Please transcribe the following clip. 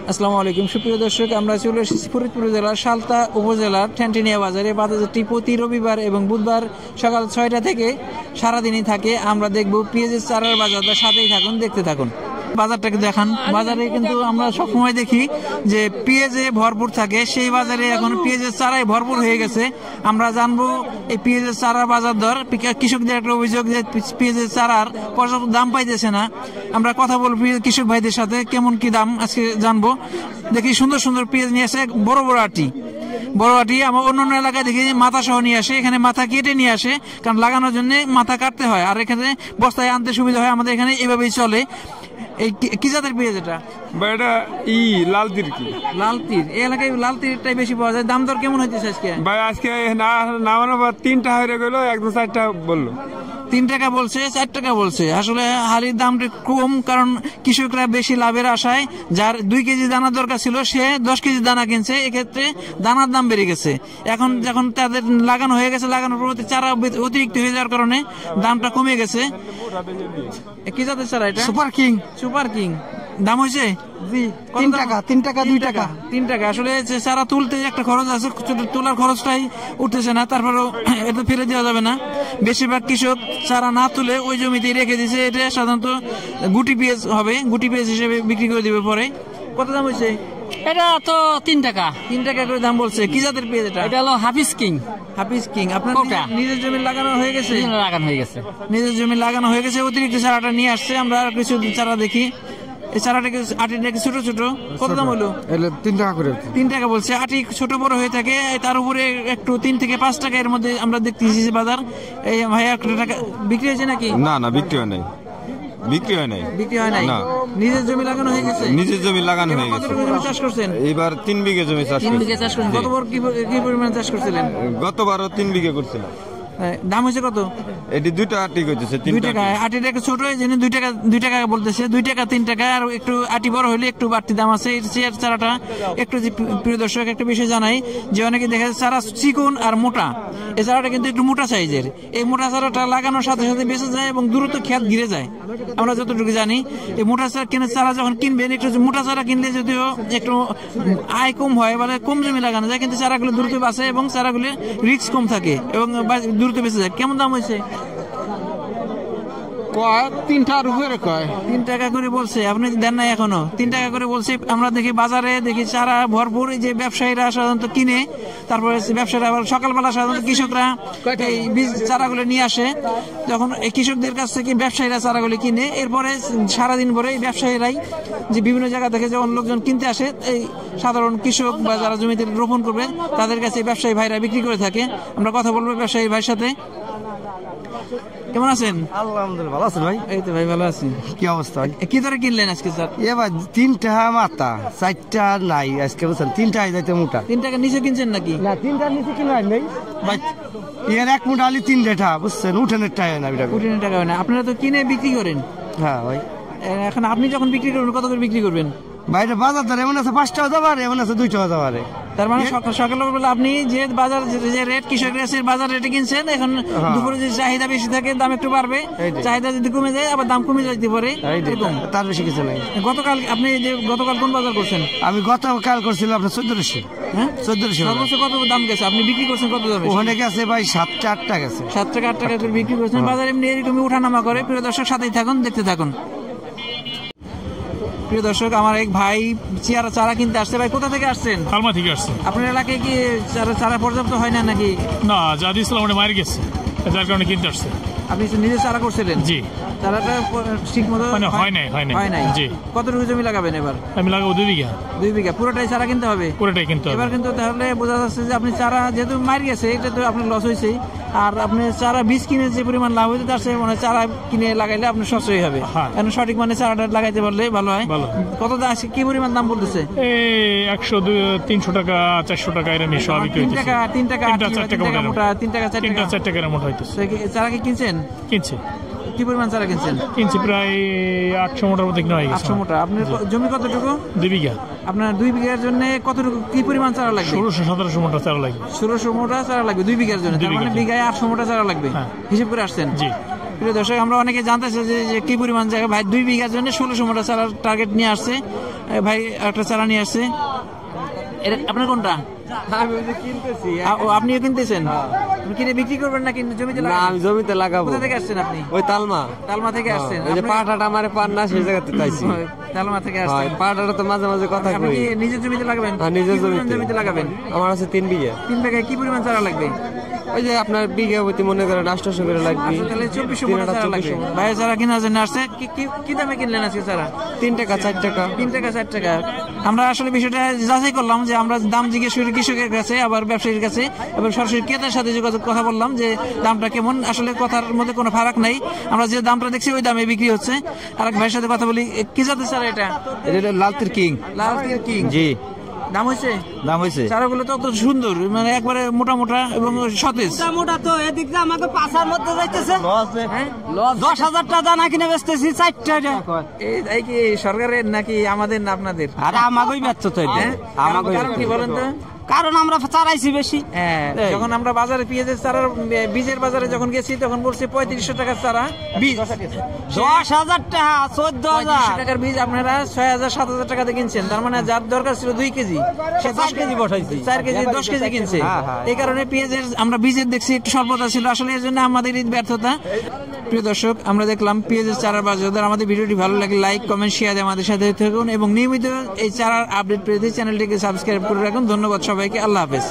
আসসালামু আলাইকুম সুপ্রিয় দর্শক, আমরা চলে এসেছি ফরিদপুর জেলার সালতা উপজেলার ঠ্যান্টিনিয়া বাজারে। বাজারটি প্রতি রবিবার এবং বুধবার সকাল 6টা থেকে সারাদিনই থাকে। আমরা দেখব পেঁয়াজের চারার বাজারটা, সাথেই থাকুন, দেখতে থাকুন। বাজারটাকে দেখান। বাজারে কিন্তু আমরা সবসময় দেখি যে পেঁয়াজে ভরপুর থাকে, সেই বাজারে এখন পেঁয়াজের চারাই ভরপুর হয়ে গেছে। আমরা জানবো এই পেঁয়াজের চারার বাজার দর। কৃষকদের একটা অভিযোগ যে পেঁয়াজের চারার পর্যাপ্ত দাম পাইতেছে না। আমরা কথা বলবো কৃষক ভাইদের সাথে, কেমন কি দাম আজকে জানবো। দেখি সুন্দর সুন্দর পেঁয়াজ নিয়ে আসে, বড় বড় আটি। আমার অন্যান্য এলাকায় দেখি মাথা সহ নিয়ে আসে, এখানে মাথা কেটে নিয়ে আসে, কারণ লাগানোর জন্য মাথা কাটতে হয়, আর এখানে বস্তায় আনতে সুবিধা হয়। আমাদের এখানে এভাবেই চলে। এই কি জাতের পেঁয়াজ এটা? এটা লাল তীর। কি লাল তীর? এই এলাকায় লাল তীরটাই বেশি পাওয়া যায়। দাম দর কেমন হইতেছে আজকে? ভাই আজকে নামানোর পর 3টা হয়ে গেল, একদম 4টা বললো। 3 টাকা বলছে, 4 টাকা বলছে। আসলে হালির দামটা কম, কারণ কৃষকরা বেশি লাভের আশায়, যার 2 কেজি দানার দরকার ছিল সে 10 কেজি দানা কিনছে। এক্ষেত্রে দানার দাম বেড়ে গেছে। এখন যখন তাদের লাগানো হয়ে গেছে, লাগানোর পর চারা অতিরিক্ত হয়ে যাওয়ার কারণে দামটা কমে গেছে। কি জাতের চারা এটা? Super king. সুপার কিং দাম হয়েছে 3 টাকা 2 টাকা। 3 টাকা। আসলে চারা তুলতে একটা খরচ আছে, তোলার খরচটাই উঠতেছে না। তারপরেও এটা ফেলে দেওয়া যাবে না। বেশিরভাগ কৃষক চারা না তুলে ওই জমিতেই রেখে দিছে। এটা সাধারণত গুটি পেঁয়াজ হবে, গুটি পেঁয়াজ হিসেবে বিক্রি করে দিবে পরে। কত দাম হয়েছে এটা? তো 3 টাকা। 3 টাকা করে দাম বলছে। কি জাতের পেঁয়াজ এটা? এটা হলো হাফিজ কিং। হাফিজ কিং। আপনার নিজের জমি লাগানো হয়ে গেছে? নিজের জমি লাগানো হয়ে গেছে। অতিরিক্ত চারাটা নিয়ে আসছে। আমরা আর কিছু চারা দেখি। এই চারাটাকে আটিটাকে ছোট ছোট। কত দাম হলো? 3 টাকা করে। 3 টাকা বলছে। আটি ছোট বড় হয়ে থাকে, তার উপরে একটু 3 থেকে 5 টাকা এর মধ্যে আমরা দেখতেছি বাজার। এই ভাইয়া টাকা বিক্রি হয়েছে নাকি? না বিক্রি হয় নাই। বিক্রি হয় নাই। নিজের জমি লাগানো হয়ে গেছে? নিজের জমি লাগানো হয়ে গেছে। কতটুকু জমি চাষ করছেন? এবার 3 বিঘা জমি চাষ। 3 বিঘা চাষ করছেন। গতবার কি পরিমাণ চাষ করছিলেন? গতবারও 3 বিঘা করছিলাম। দাম হয়েছে কত? এটি 2 টাকা আটি করতেছে। 2 টাকা। আটিটা একটু ছোট হয়ে 2 টাকা বলতেছে। 2 টাকা 3 টাকা। আর একটু আটি বড় হলে একটু বাড়তি দাম আছে। এই চারাটা একটু, প্রিয় দর্শক, একটা বিষয় জানাই যে অনেকে দেখা যায় চারা চিকন আর মোটা। এই চারাটা কিন্তু একটু মোটা সাইজের। এই মোটা চারাটা লাগানোর সাথে সাথে বেঁচে যায় এবং দ্রুত ক্ষেত ঘিরে যায়। আমরা যতটুকু জানি, এই মোটা চারা যখন কিনবেন, একটু মোটা চারা কিনলে যদিও একটু আয় কম হয়, মানে কম জমি লাগানো যায়, কিন্তু চারাগুলো দ্রুত বাঁচে এবং চারাগুলো রিস্ক কম থাকে এবং দ্রুত বেঁচে যায়। কেমন দাম হয়েছে? 3 টাকার উপরে কয়। 3 টাকা করে বলছে। আপনি দেন নাই এখনো? 3 টাকা করে বলছে। আমরা দেখি বাজারে দেখি চারা ভরপুর। যে ব্যবসায়ীরা সাধারণত কিনে, তারপরে ব্যবসায়ীরা আবার সকালবেলা সাধারণত কৃষকরা এই বীজ চারাগুলো নিয়ে আসে। যখন এই কৃষকদের কাছ থেকে ব্যবসায়ীরা চারাগুলি কিনে, এরপরে সারাদিন ভরে এই ব্যবসায়ীরাই যে বিভিন্ন জায়গা থেকে যখন লোকজন কিনতে আসে, এই সাধারণ কৃষক বা যারা জমিতে রোপণ করবে তাদের কাছে ব্যবসায়ী ভাইরা বিক্রি করে থাকে। আমরা কথা বলবো ব্যবসায়ী ভাইয়ের সাথে। কেমন আছেন? আলহামদুলিল্লাহ ভালো আছেন ভাই? এই তো ভাই ভালো আছি। কি অবস্থা? কি ধরে কিনলেন আজকে স্যার? এবার 3 টাকা মাথা, 4টা নাই আজকে, বুঝছেন? 3 টাকায় যাইতে মোটা। 3 টাকা নিচে কিনছেন নাকি? না, 3 টাকার নিচে কিনা নেই ভাই। এর এক মুঠা আলি 3 টাকা, বুঝছেন? উঠানের টাকা না, উঠানের টাকা হয় না। আপনারা তো কিনে বিক্রি করেন। হ্যাঁ ভাই। এখন আপনি যখন বিক্রি করবেন, কত করে বিক্রি করবেন? ভাই বাজার দর এমন আছে 5 টাকা হতে পারে, এমন আছে 2 টাকা হতে পারে। তার মানে সকালবেলা আপনি যে বাজার যে রেট, কৃষক বাজার রেটে কিনছেন, এখন দুপুরে যে চাহিদা বেশি থাকে দাম একটু বাড়বে, চাহিদা যদি কমে যায় আবার দাম কমে যাইতে পারে। তার বেশি কিছু নাই। গতকাল আপনি যে গতকাল কোন বাজার করছেন? আমি গতকাল করছিলাম আপনার 1400। হ্যাঁ 1400। সর্বোচ্চ কত দাম গেছে? আপনি বিক্রি করছেন কত দামে? ওখানে গেছে ভাই 7 টাকা 8 টাকা গেছে। 7 টাকা 8 টাকা করে বিক্রি করছেন। বাজার এমনি এরকমই ওঠানামা করে। প্রিয় দর্শক সাথেই থাকুন, দেখতে থাকুন। প্রিয় দর্শক, আমার এক ভাই চারা কিনতে আসছে। ভাই কোথা থেকে আসছেন? খালমা থেকে আসছে। আপনার এলাকায় কি চারা পর্যাপ্ত হয় না নাকি? না, যা দিয়েছিলাম ওটা মারি গেছে, যার কারণে কিনতে আসছে। আপনি নিজে চারা করছিলেন? জি। চারাটা ঠিক মতো হয় নাই। জি। কতটুকু জমি লাগাবেন এবার? আমি লাগাবো 2 বিঘা। 2 বিঘা পুরোটাই চারা কিনতে হবে? পুরোটাই কিনতে হবে। এবার কিন্তু তাহলে বোঝা যাচ্ছে যে আপনি চারা যেহেতু মারি গেছে, এটা তো আপনার লস হয়েছেই। আর আপনি চারা বীজ কিনে যে পরিমাণ লাভ হয়েছে, তার চেয়ে মানে চারা কিনে লাগাইলে আপনার সস্তাই হবে। কারণ সঠিক মানে চারাটা লাগাইতে পারলে ভালো হয়। কত কি পরিমাণ দাম বলতেছে? 100, 300 টাকা, 400 টাকা এরকম সব বিক্রি হইতেছে। 3 টাকা 4 টাকা মোটা, 3 টাকা 4 টাকা মোটা হইতেছে। চারা কি কিনছেন? কিনছে। কি পরিমাণ চারা কিনছেন? কিনছি প্রায় 800 মোটার মধ্যে কিনা হয়ে গেছে। 800 মোটা। আপনার জমি কতটুকু? 2 বিঘা। আপনার 2 বিঘার জন্য কতটুকু কি পরিমাণ চারা লাগবে? 1600-1700 মোটা চারা লাগবে। 1600 মোটা চারা লাগবে 2 বিঘার জন্য। তার মানে বিঘায় 800 মোটা চারা লাগবে। হিসাব করে আসছেন? জি। প্রিয় দর্শক, আমরা অনেকে জানতেছি যে কি পরিমাণ জায়গা। ভাই 2 বিঘার জন্য 1600 মোটা চারার টার্গেট নিয়ে আসছে। ভাই একটা চারা নিয়ে আসছে। এটা আপনার কোনটা? আপনিও কিনতেছেন? কিনে বিক্রি করবেন না কিন্তু জমিতে লাগাবেন? আমি জমিতে লাগাবো। কোথা থেকে আসছেন আপনি? ওই তালমা থেকে আসছেন? ওই যে পাটাটা আমারে পান না সেই জায়গাতে তাইছি। তালমা থেকে আসছেন? পাটাটা তো মাঝে মাঝে কথা আপনি কই। কি নিজের জমিতে লাগাবেন? হ্যাঁ, নিজের কি পরিমাণ জমিতে লাগাবেন? আমার আছে 3 বিঘা। 3 বিঘায় কি পরিমাণ চারা লাগবে? ওই যে আপনার বিঘা প্রতি মনে করেন 800 করে লাগবে। তাহলে 2400 মোটা চারা লাগবে। ভাই চারা কেনার জন্য আসছে। কি দামে কিনলেন আজকে চারা? 3 টাকা 4 টাকা। 3 টাকা 4 টাকা। আমরা আসলে বিষয়টা যাচাই করলাম যে আমরা দাম জিজ্ঞেস করি কৃষকের কাছে, আবার ব্যবসায়ীর কাছে, এবং সরাসরি ক্রেতার সাথে যোগাযোগ কথা বললাম যে দামটা কেমন। আসলে কথার মধ্যে কোনো ফারাক নাই, আমরা যে দামটা দেখছি ওই দামে বিক্রি হচ্ছে। আরেক ভাইয়ের সাথে কথা বলি। কি জাতের চারা এটা? এটা লালতির কিং। লালতির কিং। জি। দাম হয়েছে? দাম হয়েছে। চারাগুলো তো অত সুন্দর, মানে একবারে মোটা মোটা এবং সতেজ। মোটা তো এদিক দিয়ে আমাকে পাশার মধ্যে যাইতেছে। হ্যাঁ, 10,000 টাকা দানা কিনে বেচতেছি 4টা। এই কি সরকারের নাকি আমাদের না আপনাদের? আরে আমাকেই বেচছো তো এটা। কারণ কি বলেন তো? কারণ আমরা চারাইছি বেশি। হ্যাঁ, যখন আমরা বাজারে পেঁয়াজের চারার বীজের বাজারে যখন গেছি তখন বলছে 3500 টাকার চারা বীজ। 10,000 টাকা 14,000 টাকার বীজ আপনারা 6,000 7,000 টাকাতে কিনছেন। তার মানে যার দরকার ছিল 2 কেজি, সে 10 কেজি বসাইছে, 4 কেজি 10 কেজি কিনছে। এই কারণে পেঁয়াজের আমরা বীজের দেখছি একটু স্বল্পতা ছিল। আসলে এর জন্য আমাদের এই ব্যর্থতা। প্রিয় দর্শক, আমরা দেখলাম পেঁয়াজের চারার বাজার। আমাদের ভিডিওটি ভালো লাগলে লাইক কমেন্ট শেয়ার দিয়ে আমাদের সাথে থাকুন এবং নিয়মিত এই চারার আপডেট পেতে চ্যানেলটিকে সাবস্ক্রাইব করে রাখুন। ধন্যবাদ সবাইকে। আল্লাহ হাফেজ।